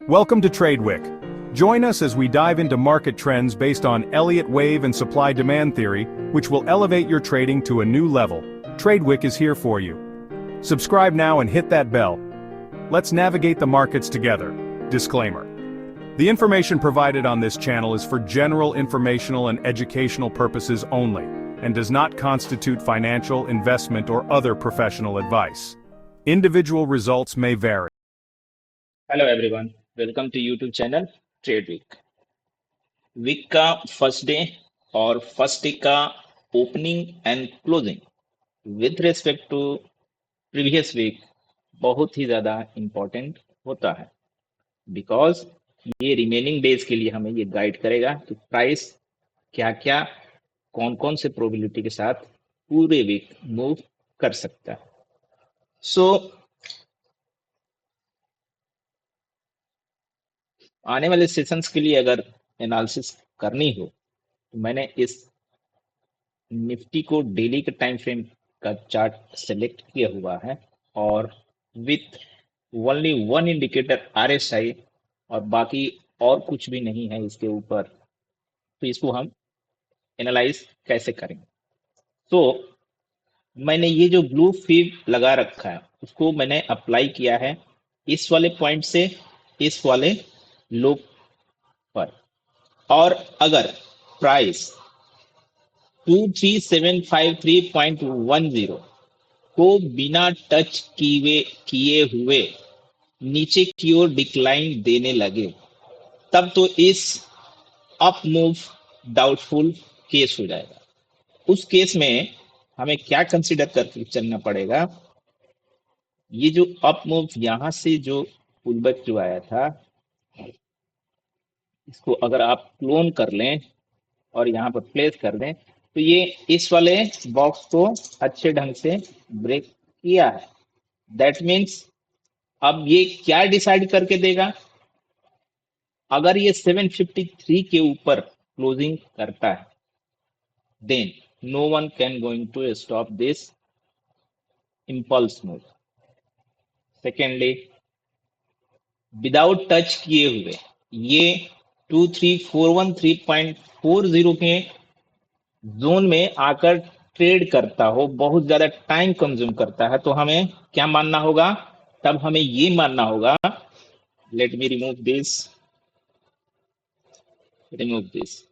Welcome to TradeWick. Join us as we dive into market trends based on Elliott wave and supply-demand theory, which will elevate your trading to a new level. TradeWick is here for you. Subscribe now and hit that bell. Let's navigate the markets together. Disclaimer. The information provided on this channel is for general informational and educational purposes only, and does not constitute financial, investment, or other professional advice. Individual results may vary. Hello everyone, welcome to YouTube channel trade week. Week का first day और first day का opening and closing with respect to previous week बहुत ही ज़्यादा important होता है, because ये remaining days के लिए हमें ये गाइड करेगा कि प्राइस क्या क्या कौन कौन से प्रोबेबिलिटी के साथ पूरे वीक मूव कर सकता है। सो आने वाले सेशंस के लिए अगर एनालिसिस करनी हो तो मैंने इस निफ्टी को डेली के टाइम फ्रेम का चार्ट सेलेक्ट किया हुआ है और with only one indicator RSI और बाकी और कुछ भी नहीं है इसके ऊपर, तो इसको हम एनालाइज कैसे करेंगे। तो मैंने ये जो ब्लू फीड लगा रखा है उसको मैंने अप्लाई किया है इस वाले पॉइंट से इस वाले लो पर, और अगर प्राइस 23753.10 को बिना टच किए हुए नीचे की ओर डिक्लाइन देने लगे तब तो इस अप मूव डाउटफुल केस हो जाएगा। उस केस में हमें क्या कंसीडर करके चलना पड़ेगा, ये जो अप मूव यहां से जो पुलबैक जो आया था इसको अगर आप क्लोन कर लें और यहाँ पर प्लेस कर दें तो ये इस वाले बॉक्स को अच्छे ढंग से ब्रेक किया है। दैट मीन्स अब ये क्या डिसाइड करके देगा, अगर ये 753 के ऊपर क्लोजिंग करता है then no one can going to stop this impulse move. Secondly, without touch किए हुए ये 23413.40 के जोन में आकर ट्रेड करता हो, बहुत ज्यादा टाइम कंज्यूम करता है, तो हमें क्या मानना होगा, तब हमें ये मानना होगा, लेट मी रिमूव दिस।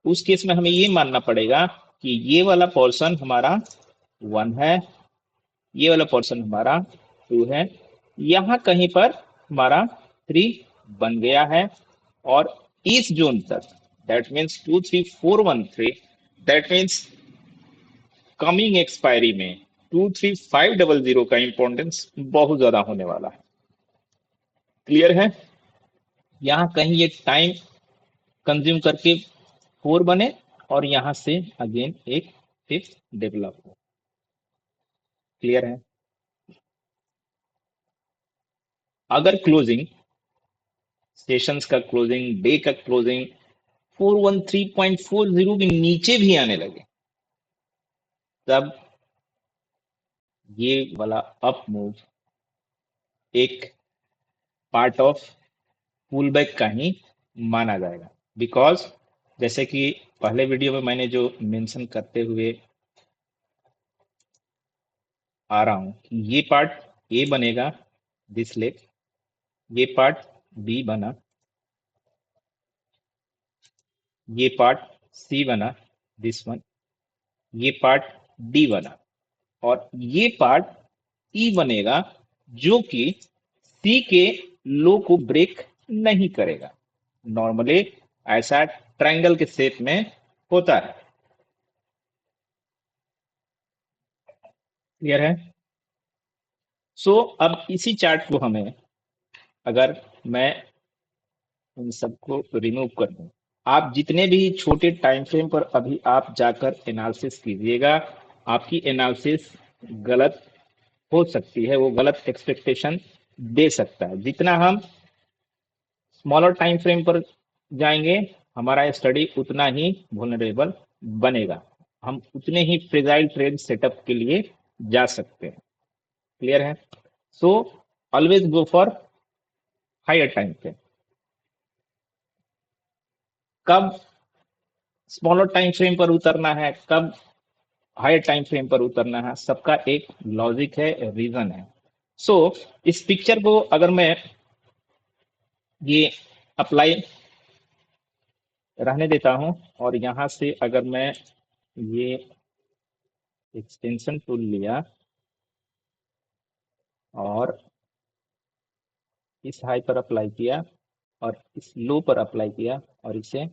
उस केस में हमें ये मानना पड़ेगा कि ये वाला पोर्शन हमारा 1 है, ये वाला पोर्शन हमारा 2 है, यहां कहीं पर हमारा 3 बन गया है और इस जोन तक that means 23413, that means coming expiry में 23500 का इंपॉर्टेंस बहुत ज्यादा होने वाला है। क्लियर है, यहां कहीं ये टाइम कंज्यूम करके 4 बने और यहां से अगेन एक 5 डेवलप हो। क्लियर है, अगर क्लोजिंग सेशंस का क्लोजिंग डे का क्लोजिंग 413.40 के नीचे भी आने लगे तब ये वाला अप मूव एक पार्ट ऑफ पुल बैक का ही माना जाएगा। बिकॉज जैसे कि पहले वीडियो में मैंने जो मेंशन करते हुए आ रहा हूं कि ये पार्ट ए बनेगा दिस लेग, ये पार्ट बी बना, ये पार्ट सी बना दिस वन, ये पार्ट डी बना और ये पार्ट ई बनेगा जो कि सी के लो को ब्रेक नहीं करेगा। नॉर्मली ऐसा ट्रायंगल के शेप में होता है। क्लियर है, सो अब इसी चार्ट को हमें, अगर मैं इन सबको रिमूव कर दूं, आप जितने भी छोटे टाइम फ्रेम पर अभी आप जाकर एनालिसिस कीजिएगा, आपकी एनालिसिस गलत हो सकती है, वो गलत एक्सपेक्टेशन दे सकता है। जितना हम स्मॉलर टाइम फ्रेम पर जाएंगे हमारा स्टडी उतना ही वल्नरेबल बनेगा, हम उतने ही फ्रेजाइल ट्रेड सेटअप के लिए जा सकते हैं। क्लियर है, so always go for higher time frame, कब स्मॉलर टाइम फ्रेम पर उतरना है, कब हायर टाइम फ्रेम पर उतरना है, सबका एक लॉजिक है, रीजन है। सो इस पिक्चर को अगर मैं ये अप्लाई रहने देता हूं और यहां से अगर मैं ये एक्सटेंशन टूल लिया और इस हाई पर अप्लाई किया और इस लो पर अप्लाई किया और इसे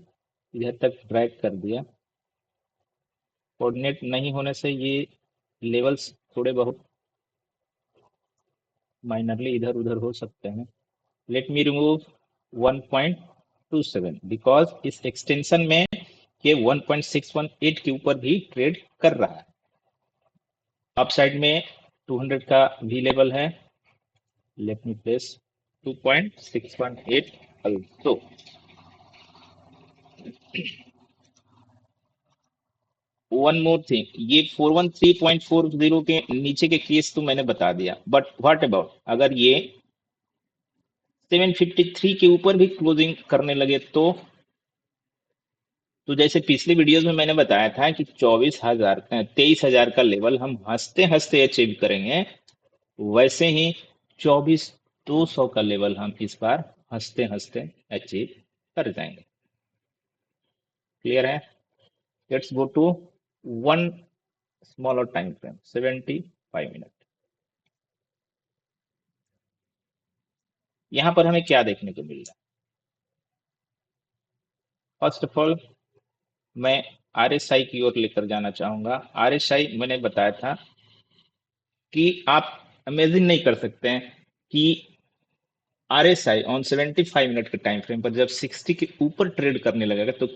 इधर तक ड्रैग कर दिया, कोऑर्डिनेट नहीं होने से ये लेवल्स थोड़े बहुत माइनरली इधर उधर हो सकते हैं। लेट मी रिमूव 1.27 बिकॉज इस एक्सटेंशन में ये 1.618 के ऊपर भी ट्रेड कर रहा है। अप साइड में 200 का भी लेवल है, let me place 2.618 also। One more thing, ये 413.40 के नीचे के केस तो मैंने बता दिया, बट व्हाट अबाउट अगर ये 753 के ऊपर भी क्लोजिंग करने लगे तो जैसे पिछले वीडियोस में मैंने बताया था कि 23,000 का लेवल हम हंसते हंसते अचीव करेंगे, वैसे ही 24,200 का लेवल हम इस बार हंसते हंसते अचीव कर जाएंगे। क्लियर है? Let's go to one smaller time frame, 75 minute. यहां पर हमें क्या देखने को मिल रहा है? फर्स्ट ऑफ ऑल मैं आरएसआई की ओर लेकर जाना चाहूंगा। आरएसआई मैंने बताया था कि आप इमेजिन नहीं कर सकते हैं कि आरएसआई ऑन 75 मिनट के टाइम फ्रेम पर जब 60 के ऊपर ट्रेड करने लगेगा तो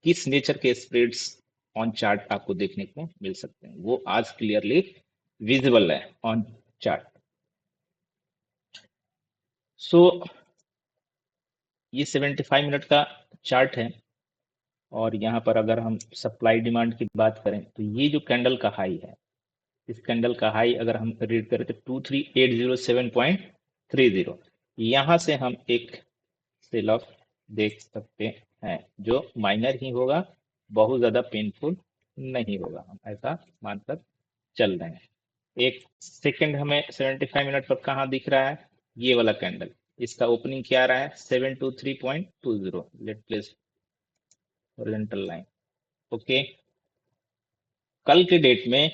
किस नेचर के स्प्रेड्स ऑन चार्ट आपको देखने को मिल सकते हैं, वो आज क्लियरली विजिबल है ऑन चार्ट। सो ये 75 मिनट का चार्ट है और यहाँ पर अगर हम सप्लाई डिमांड की बात करें तो ये जो कैंडल का हाई है, इस कैंडल का हाई अगर हम रीड करें तो 23,807.30, यहाँ से हम एक सेल ऑफ देख सकते हैं जो माइनर ही होगा, बहुत ज्यादा पेनफुल नहीं होगा, हम ऐसा मानकर चल रहे हैं। एक सेकंड हमें 75 मिनट पर कहाँ दिख रहा है? ये वाला कैंडल, इसका ओपनिंग क्या आ रहा है? 723.20। Let place horizontal line. Okay, कल के डेट में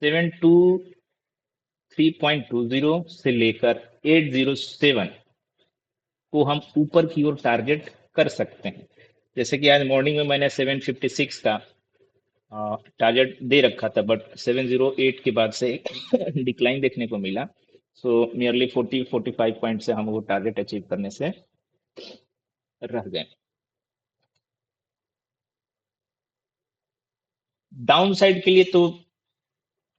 723.20 से लेकर 807 को हम ऊपर की ओर टारगेट कर सकते हैं। जैसे कि आज मॉर्निंग में मैंने 756 का टारगेट दे रखा था, बट 708 के बाद से डिक्लाइन देखने को मिला। सो नियरली 40-45 पॉइंट से हम वो टारगेट अचीव करने से रह गए। डाउन साइड के लिए तो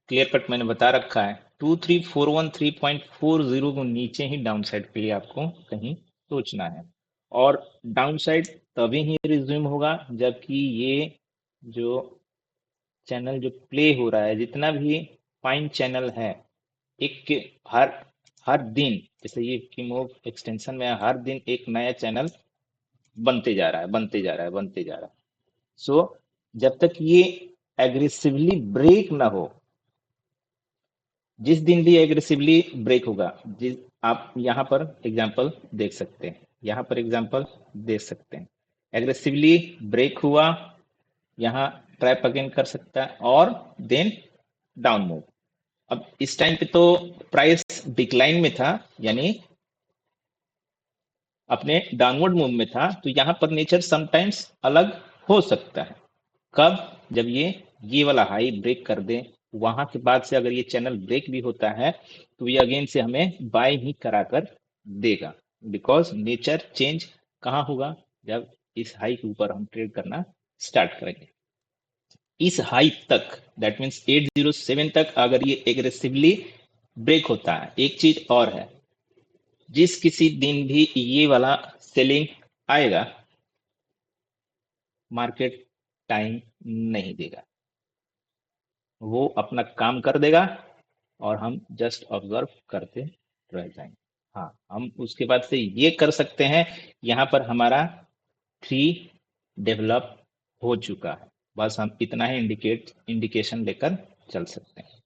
क्लियर कट मैंने बता रखा है, 23,413.40 को नीचे ही डाउन साइड के लिए आपको कहीं सोचना है। और डाउन साइड तभी ही रिज्यूम होगा जबकि ये जो चैनल जो प्ले हो रहा है, जितना भी फाइन चैनल है, एक के हर हर दिन, जैसे ये किमोव एक्सटेंशन में हर दिन एक नया चैनल बनते जा रहा है, बनते जा रहा है, बनते जा रहा है। सो जब तक ये एग्रेसिवली ब्रेक ना हो, जिस दिन भी एग्रेसिवली ब्रेक होगा, जिस आप यहाँ पर एग्जांपल देख सकते हैं, यहाँ पर एग्जांपल देख सकते हैं, एग्रेसिवली ब्रेक हुआ, यहाँ ट्रैप अगेन कर सकता है और देन डाउन मूव। अब इस टाइम पे तो प्राइस डिक्लाइन में था, यानी अपने डाउनवर्ड मूव में था, तो यहाँ पर नेचर समटाइम्स अलग हो सकता है। कब? जब ये वाला हाई ब्रेक कर दे, वहां के बाद से अगर ये चैनल ब्रेक भी होता है तो ये अगेन से हमें बाय ही कराकर देगा, बिकॉज नेचर चेंज कहाँ होगा? जब इस हाई के ऊपर हम ट्रेड करना स्टार्ट करेंगे। इस हाई तक, दैट मीन्स 807 तक अगर ये एग्रेसिवली ब्रेक होता है, एक चीज और है, जिस किसी दिन भी ये वाला सेलिंग आएगा, मार्केट टाइम नहीं देगा, वो अपना काम कर देगा और हम जस्ट ऑब्जर्व करते रह जाएंगे। हाँ, हम उसके बाद से ये कर सकते हैं, यहाँ पर हमारा 3 डेवलप हो चुका है, बस हम इतना ही इंडिकेशन लेकर चल सकते हैं।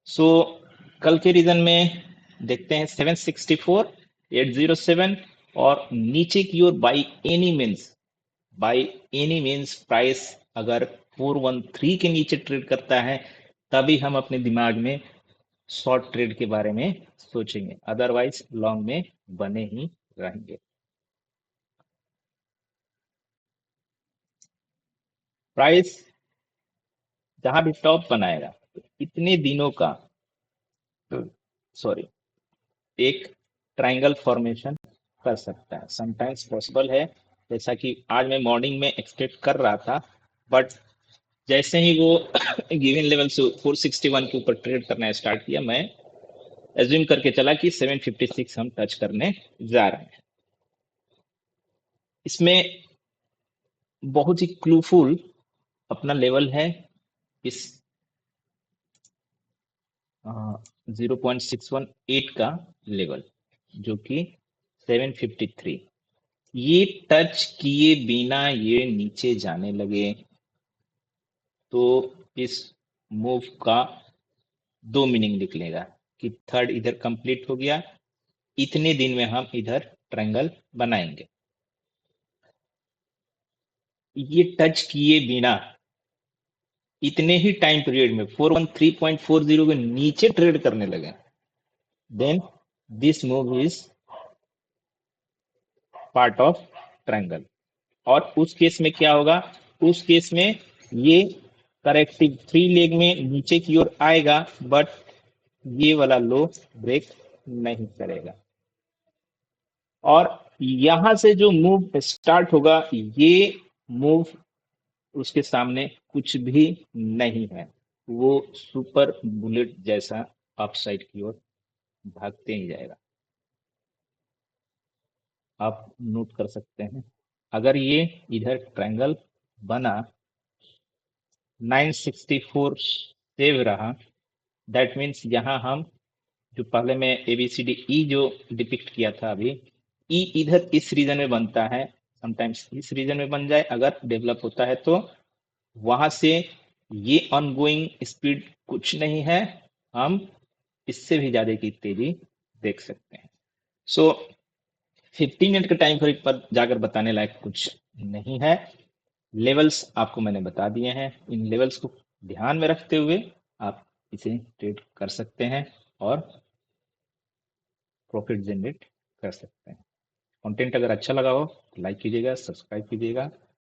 सो कल के रीजन में देखते हैं 764, 807 और नीचे की ओर बाय एनी मीन्स प्राइस अगर 413 के नीचे ट्रेड करता है तभी हम अपने दिमाग में शॉर्ट ट्रेड के बारे में सोचेंगे, अदरवाइज लॉन्ग में बने ही रहेंगे। प्राइस जहां भी टॉप बनाएगा तो इतने दिनों का सॉरी एक ट्रायंगल फॉर्मेशन कर सकता है, समटाइम्स पॉसिबल है। जैसा कि आज मैं मॉर्निंग में एक्सपेक्ट कर रहा था, बट जैसे ही वो गिवन लेवल से 461 के ऊपर ट्रेड करना स्टार्ट किया, मैं एज्यूम करके चला कि 756 हम टच करने जा रहे हैं। इसमें बहुत ही क्लूफुल अपना लेवल है इस 0.618 का लेवल, जो कि 753। ये टच किए बिना ये नीचे जाने लगे तो इस मूव का 2 मीनिंग निकलेगा कि थर्ड इधर कंप्लीट हो गया, इतने दिन में हम इधर ट्रायंगल बनाएंगे। ये टच किए बिना इतने ही टाइम पीरियड में 413.40 के नीचे ट्रेड करने लगे, then this move is part of triangle. और उस केस में क्या होगा, उस केस में ये करेक्टिव 3 लेग में नीचे की ओर आएगा, बट ये वाला लो ब्रेक नहीं करेगा। और यहां से जो मूव स्टार्ट होगा, ये मूव उसके सामने कुछ भी नहीं है, वो सुपर बुलेट जैसा अपसाइड की ओर भागते ही जाएगा। आप नोट कर सकते हैं, अगर ये इधर ट्रायंगल बना 964 सेव रहा, दैट मीन्स यहाँ हम जो पहले में ABCDE जो डिपिक्ट किया था अभी, ई इधर इस रीजन में बनता है, समटाइम्स इस रीजन में बन जाए अगर डेवलप होता है, तो वहां से ये ऑनगोइंग स्पीड कुछ नहीं है, हम इससे भी ज्यादा की तेजी देख सकते हैं। सो 15 मिनट के टाइम फ्रेम पर जाकर बताने लायक कुछ नहीं है। लेवल्स आपको मैंने बता दिए हैं, इन लेवल्स को ध्यान में रखते हुए आप इसे ट्रेड कर सकते हैं और प्रॉफिट जनरेट कर सकते हैं। कंटेंट अगर अच्छा लगा हो तो लाइक कीजिएगा, सब्सक्राइब कीजिएगा